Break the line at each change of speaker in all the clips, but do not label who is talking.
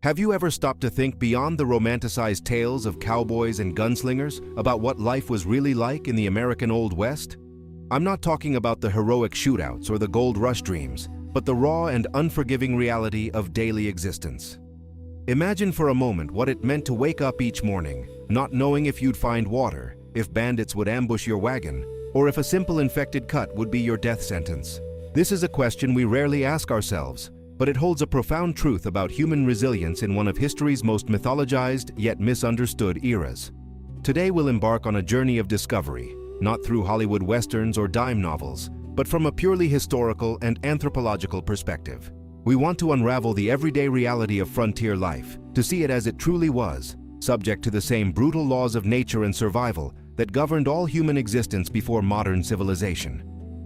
Have you ever stopped to think beyond the romanticized tales of cowboys and gunslingers about what life was really like in the American Old West? I'm not talking about the heroic shootouts or the gold rush dreams, but the raw and unforgiving reality of daily existence. Imagine for a moment what it meant to wake up each morning, not knowing if you'd find water, if bandits would ambush your wagon, or if a simple infected cut would be your death sentence. This is a question we rarely ask ourselves, but it holds a profound truth about human resilience in one of history's most mythologized yet misunderstood eras. Today we'll embark on a journey of discovery, not through Hollywood westerns or dime novels, but from a purely historical and anthropological perspective. We want to unravel the everyday reality of frontier life, to see it as it truly was, subject to the same brutal laws of nature and survival that governed all human existence before modern civilization.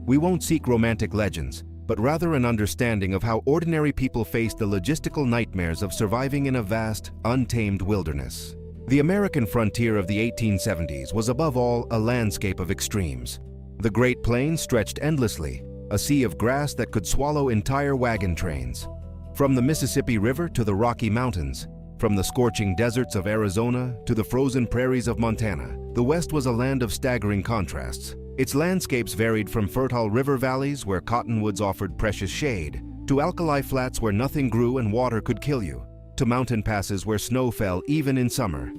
We won't seek romantic legends, but rather an understanding of how ordinary people faced the logistical nightmares of surviving in a vast, untamed wilderness. The American frontier of the 1870s was above all a landscape of extremes. The Great Plains stretched endlessly, a sea of grass that could swallow entire wagon trains. From the Mississippi River to the Rocky Mountains, from the scorching deserts of Arizona to the frozen prairies of Montana, the West was a land of staggering contrasts. Its landscapes varied from fertile river valleys where cottonwoods offered precious shade, to alkali flats where nothing grew and water could kill you, to mountain passes where snow fell even in summer.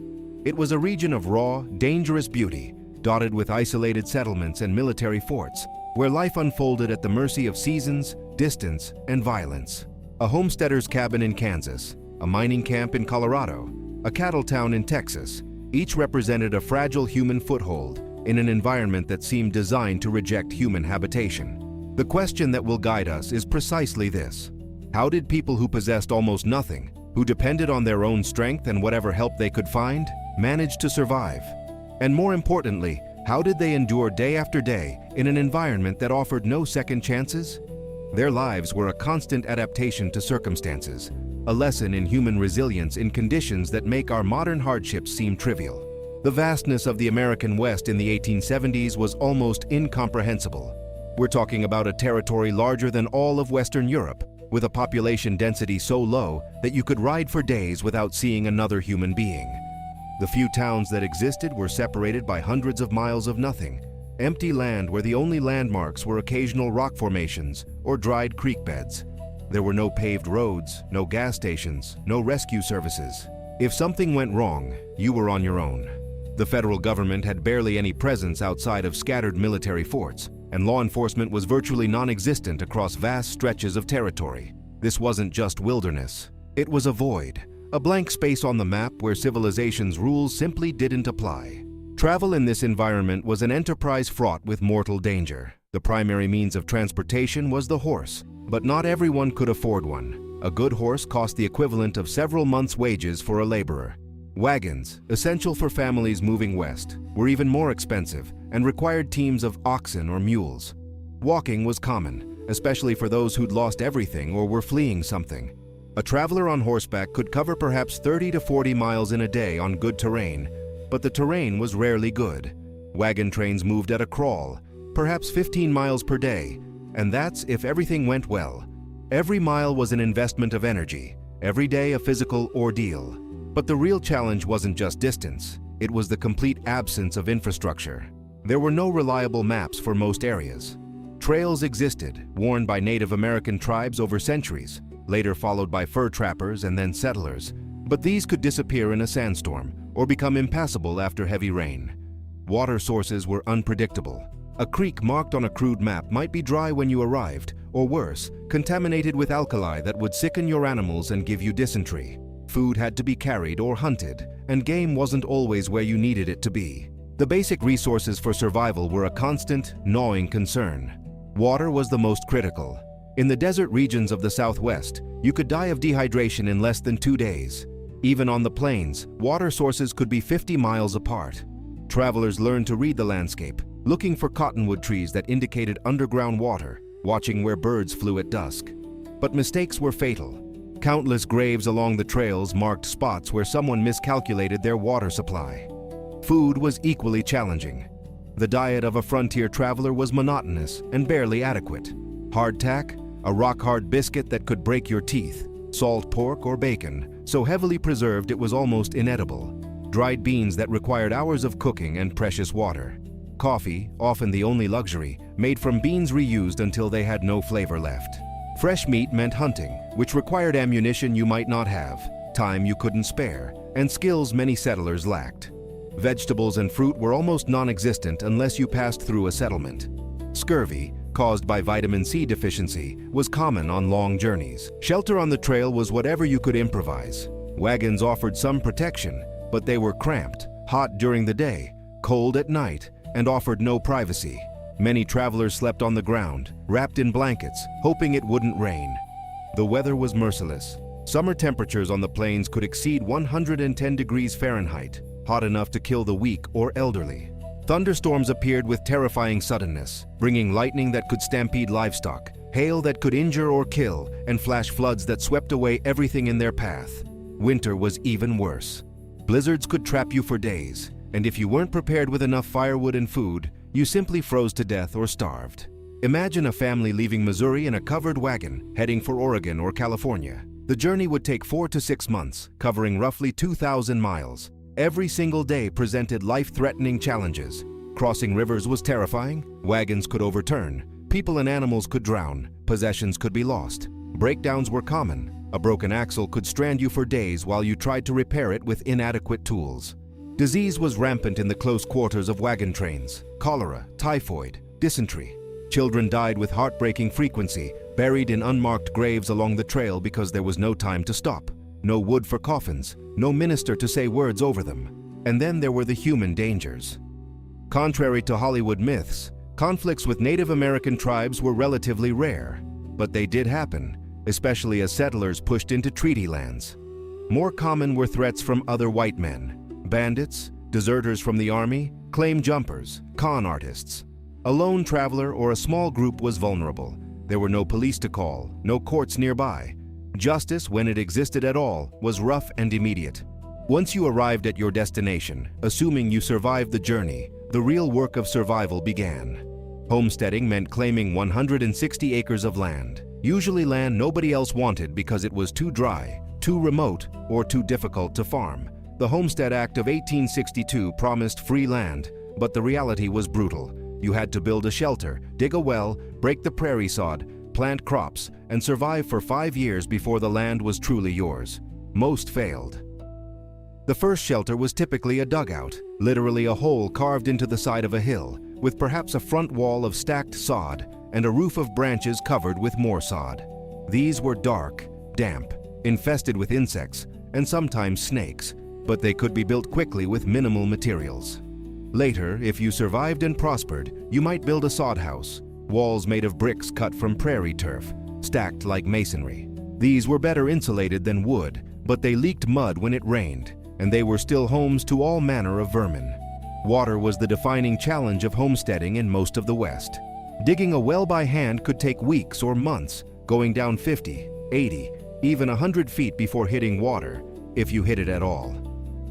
It was a region of raw, dangerous beauty, dotted with isolated settlements and military forts, where life unfolded at the mercy of seasons, distance, and violence. A homesteader's cabin in Kansas, a mining camp in Colorado, a cattle town in Texas, each represented a fragile human foothold in an environment that seemed designed to reject human habitation. The question that will guide us is precisely this: how did people who possessed almost nothing, who depended on their own strength and whatever help they could find, manage to survive? And more importantly, how did they endure day after day in an environment that offered no second chances? Their lives were a constant adaptation to circumstances, a lesson in human resilience in conditions that make our modern hardships seem trivial. The vastness of the American West in the 1870s was almost incomprehensible. We're talking about a territory larger than all of Western Europe, with a population density so low that you could ride for days without seeing another human being. The few towns that existed were separated by hundreds of miles of nothing, empty land where the only landmarks were occasional rock formations or dried creek beds. There were no paved roads, no gas stations, no rescue services. If something went wrong, you were on your own. The federal government had barely any presence outside of scattered military forts, and law enforcement was virtually non-existent across vast stretches of territory. This wasn't just wilderness. It was a void, a blank space on the map where civilization's rules simply didn't apply. Travel in this environment was an enterprise fraught with mortal danger. The primary means of transportation was the horse, but not everyone could afford one. A good horse cost the equivalent of several months' wages for a laborer. Wagons, essential for families moving west, were even more expensive and required teams of oxen or mules. Walking was common, especially for those who'd lost everything or were fleeing something. A traveler on horseback could cover perhaps 30 to 40 miles in a day on good terrain, but the terrain was rarely good. Wagon trains moved at a crawl, perhaps 15 miles per day, and that's if everything went well. Every mile was an investment of energy, every day a physical ordeal. But the real challenge wasn't just distance, it was the complete absence of infrastructure. There were no reliable maps for most areas. Trails existed, worn by Native American tribes over centuries, later followed by fur trappers and then settlers, but these could disappear in a sandstorm or become impassable after heavy rain. Water sources were unpredictable. A creek marked on a crude map might be dry when you arrived, or worse, contaminated with alkali that would sicken your animals and give you dysentery. Food had to be carried or hunted, and game wasn't always where you needed it to be. The basic resources for survival were a constant, gnawing concern. Water was the most critical. In the desert regions of the Southwest, you could die of dehydration in less than 2 days. Even on the plains, water sources could be 50 miles apart. Travelers learned to read the landscape, looking for cottonwood trees that indicated underground water, watching where birds flew at dusk. But mistakes were fatal. Countless graves along the trails marked spots where someone miscalculated their water supply. Food was equally challenging. The diet of a frontier traveler was monotonous and barely adequate. Hardtack, a rock-hard biscuit that could break your teeth, salt pork or bacon, so heavily preserved it was almost inedible. Dried beans that required hours of cooking and precious water. Coffee, often the only luxury, made from beans reused until they had no flavor left. Fresh meat meant hunting, which required ammunition you might not have, time you couldn't spare, and skills many settlers lacked. Vegetables and fruit were almost non-existent unless you passed through a settlement. Scurvy, caused by vitamin C deficiency, was common on long journeys. Shelter on the trail was whatever you could improvise. Wagons offered some protection, but they were cramped, hot during the day, cold at night, and offered no privacy. Many travelers slept on the ground, wrapped in blankets, hoping it wouldn't rain. The weather was merciless. Summer temperatures on the plains could exceed 110 degrees Fahrenheit, hot enough to kill the weak or elderly. Thunderstorms appeared with terrifying suddenness, bringing lightning that could stampede livestock, hail that could injure or kill, and flash floods that swept away everything in their path. Winter was even worse. Blizzards could trap you for days, and if you weren't prepared with enough firewood and food, you simply froze to death or starved. Imagine a family leaving Missouri in a covered wagon, heading for Oregon or California. The journey would take 4 to 6 months, covering roughly 2,000 miles. Every single day presented life-threatening challenges. Crossing rivers was terrifying, wagons could overturn, people and animals could drown, possessions could be lost. Breakdowns were common. A broken axle could strand you for days while you tried to repair it with inadequate tools. Disease was rampant in the close quarters of wagon trains. Cholera, typhoid, dysentery. Children died with heartbreaking frequency, buried in unmarked graves along the trail because there was no time to stop. No wood for coffins, no minister to say words over them. And then there were the human dangers. Contrary to Hollywood myths, conflicts with Native American tribes were relatively rare, but they did happen, especially as settlers pushed into treaty lands. More common were threats from other white men, bandits, deserters from the army, claim jumpers, con artists. A lone traveler or a small group was vulnerable. There were no police to call, no courts nearby. Justice, when it existed at all, was rough and immediate. Once you arrived at your destination, assuming you survived the journey, the real work of survival began. Homesteading meant claiming 160 acres of land, usually land nobody else wanted because it was too dry, too remote, or too difficult to farm. The Homestead Act of 1862 promised free land, but the reality was brutal. You had to build a shelter, dig a well, break the prairie sod, plant crops, and survive for 5 years before the land was truly yours. Most failed. The first shelter was typically a dugout, literally a hole carved into the side of a hill, with perhaps a front wall of stacked sod and a roof of branches covered with more sod. These were dark, damp, infested with insects, and sometimes snakes, but they could be built quickly with minimal materials. Later, if you survived and prospered, you might build a sod house, walls made of bricks cut from prairie turf, stacked like masonry. These were better insulated than wood, but they leaked mud when it rained, and they were still homes to all manner of vermin. Water was the defining challenge of homesteading in most of the West. Digging a well by hand could take weeks or months, going down 50, 80, even 100 feet before hitting water, if you hit it at all.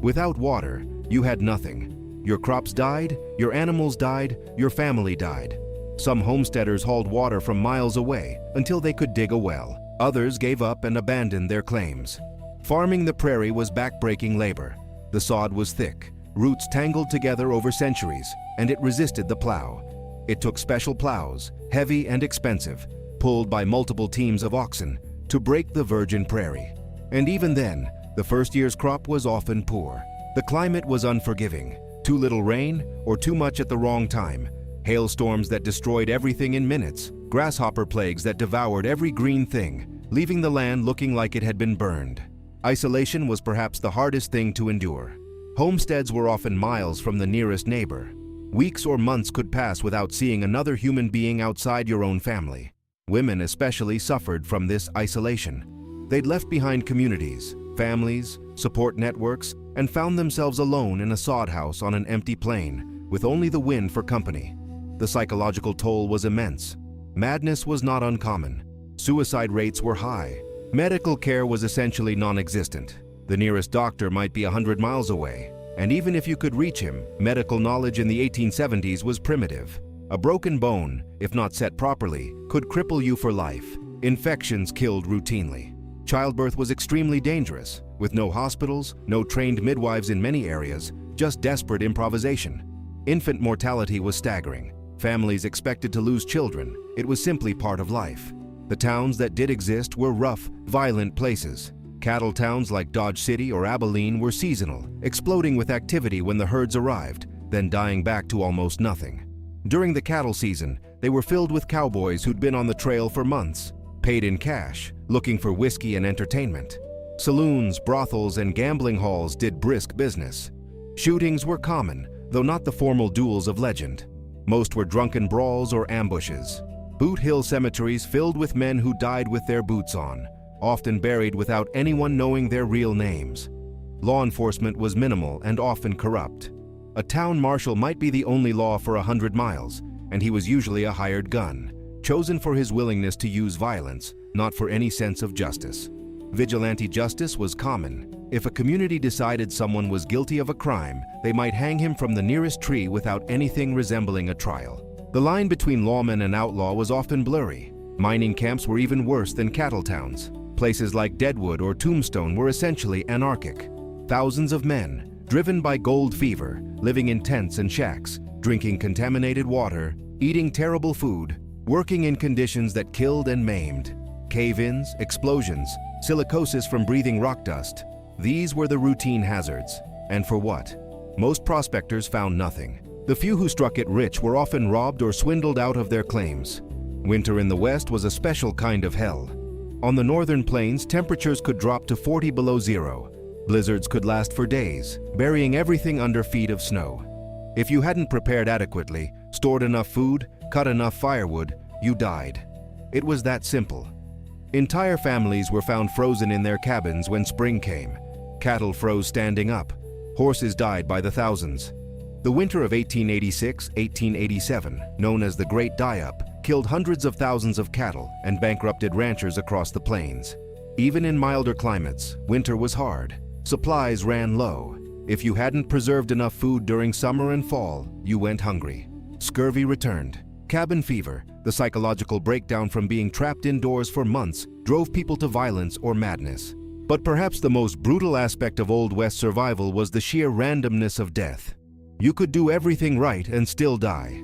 Without water, you had nothing. Your crops died, your animals died, your family died. Some homesteaders hauled water from miles away until they could dig a well. Others gave up and abandoned their claims. Farming the prairie was back-breaking labor. The sod was thick, roots tangled together over centuries, and it resisted the plow. It took special plows, heavy and expensive, pulled by multiple teams of oxen, to break the virgin prairie. And even then, the first year's crop was often poor. The climate was unforgiving. Too little rain or too much at the wrong time. Hailstorms that destroyed everything in minutes. Grasshopper plagues that devoured every green thing, leaving the land looking like it had been burned. Isolation was perhaps the hardest thing to endure. Homesteads were often miles from the nearest neighbor. Weeks or months could pass without seeing another human being outside your own family. Women especially suffered from this isolation. They'd left behind communities, families, support networks, and found themselves alone in a sod house on an empty plain, with only the wind for company. The psychological toll was immense. Madness was not uncommon. Suicide rates were high. Medical care was essentially non-existent. The nearest doctor might be 100 miles away, and even if you could reach him, medical knowledge in the 1870s was primitive. A broken bone, if not set properly, could cripple you for life. Infections killed routinely. Childbirth was extremely dangerous, with no hospitals, no trained midwives in many areas, just desperate improvisation. Infant mortality was staggering. Families expected to lose children. It was simply part of life. The towns that did exist were rough, violent places. Cattle towns like Dodge City or Abilene were seasonal, exploding with activity when the herds arrived, then dying back to almost nothing. During the cattle season, they were filled with cowboys who'd been on the trail for months, paid in cash, looking for whiskey and entertainment. Saloons, brothels, and gambling halls did brisk business. Shootings were common, though not the formal duels of legend. Most were drunken brawls or ambushes. Boot Hill cemeteries filled with men who died with their boots on, often buried without anyone knowing their real names. Law enforcement was minimal and often corrupt. A town marshal might be the only law for 100 miles, and he was usually a hired gun, chosen for his willingness to use violence, not for any sense of justice. Vigilante justice was common. If a community decided someone was guilty of a crime, they might hang him from the nearest tree without anything resembling a trial. The line between lawman and outlaw was often blurry. Mining camps were even worse than cattle towns. Places like Deadwood or Tombstone were essentially anarchic. Thousands of men, driven by gold fever, living in tents and shacks, drinking contaminated water, eating terrible food, working in conditions that killed and maimed. Cave-ins, explosions, silicosis from breathing rock dust. These were the routine hazards. And for what? Most prospectors found nothing. The few who struck it rich were often robbed or swindled out of their claims. Winter in the West was a special kind of hell. On the northern plains, temperatures could drop to 40 below zero. Blizzards could last for days, burying everything under feet of snow. If you hadn't prepared adequately, stored enough food, cut enough firewood, you died. It was that simple. Entire families were found frozen in their cabins when spring came. Cattle froze standing up. Horses died by the thousands. The winter of 1886-1887, known as the Great Die-Up, killed hundreds of thousands of cattle and bankrupted ranchers across the plains. Even in milder climates, winter was hard. Supplies ran low. If you hadn't preserved enough food during summer and fall, you went hungry. Scurvy returned. Cabin fever, the psychological breakdown from being trapped indoors for months, drove people to violence or madness. But perhaps the most brutal aspect of Old West survival was the sheer randomness of death. You could do everything right and still die.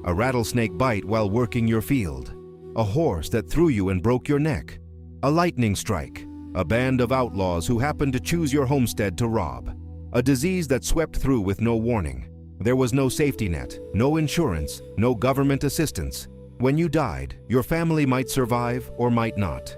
A rattlesnake bite while working your field. A horse that threw you and broke your neck. A lightning strike. A band of outlaws who happened to choose your homestead to rob. A disease that swept through with no warning. There was no safety net, no insurance, no government assistance. When you died, your family might survive or might not.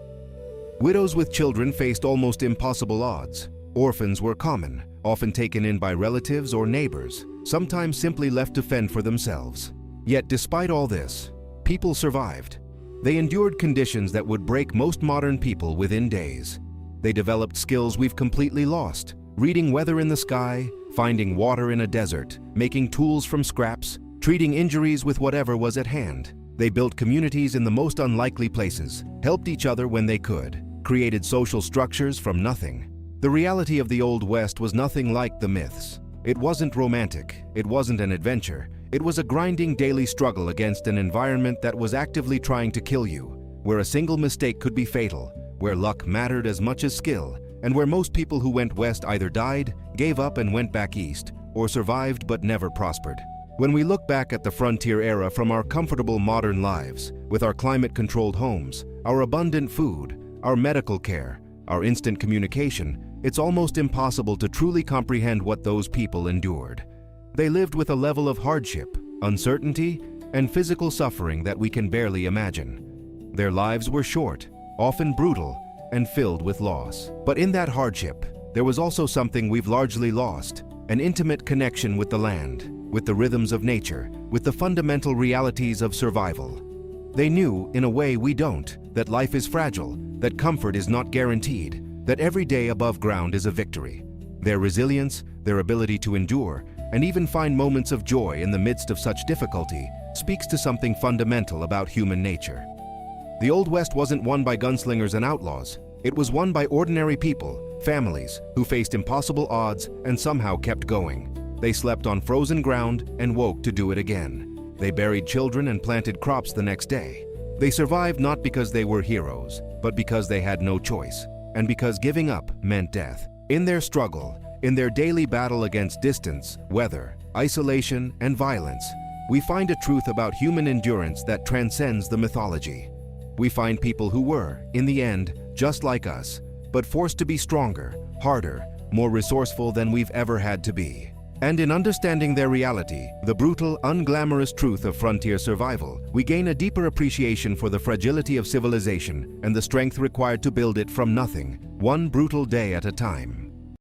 Widows with children faced almost impossible odds. Orphans were common, often taken in by relatives or neighbors, sometimes simply left to fend for themselves. Yet despite all this, people survived. They endured conditions that would break most modern people within days. They developed skills we've completely lost, reading weather in the sky, finding water in a desert, making tools from scraps, treating injuries with whatever was at hand. They built communities in the most unlikely places, helped each other when they could, created social structures from nothing. The reality of the Old West was nothing like the myths. It wasn't romantic, it wasn't an adventure. It was a grinding daily struggle against an environment that was actively trying to kill you, where a single mistake could be fatal, where luck mattered as much as skill, and where most people who went west either died, gave up and went back east, or survived but never prospered. When we look back at the frontier era from our comfortable modern lives, with our climate-controlled homes, our abundant food, our medical care, our instant communication, it's almost impossible to truly comprehend what those people endured. They lived with a level of hardship, uncertainty, and physical suffering that we can barely imagine. Their lives were short, often brutal, and filled with loss. But in that hardship, there was also something we've largely lost, an intimate connection with the land, with the rhythms of nature, with the fundamental realities of survival. They knew, in a way we don't, that life is fragile, that comfort is not guaranteed, that every day above ground is a victory. Their resilience, their ability to endure, and even find moments of joy in the midst of such difficulty, speaks to something fundamental about human nature. The Old West wasn't won by gunslingers and outlaws. It was won by ordinary people, families, who faced impossible odds and somehow kept going. They slept on frozen ground and woke to do it again. They buried children and planted crops the next day. They survived not because they were heroes, but because they had no choice. and because giving up meant death. In their struggle, in their daily battle against distance, weather, isolation, and violence, we find a truth about human endurance that transcends the mythology. We find people who were, in the end, just like us, but forced to be stronger, harder, more resourceful than we've ever had to be. And in understanding their reality, the brutal, unglamorous truth of frontier survival, we gain a deeper appreciation for the fragility of civilization and the strength required to build it from nothing, one brutal day at a time.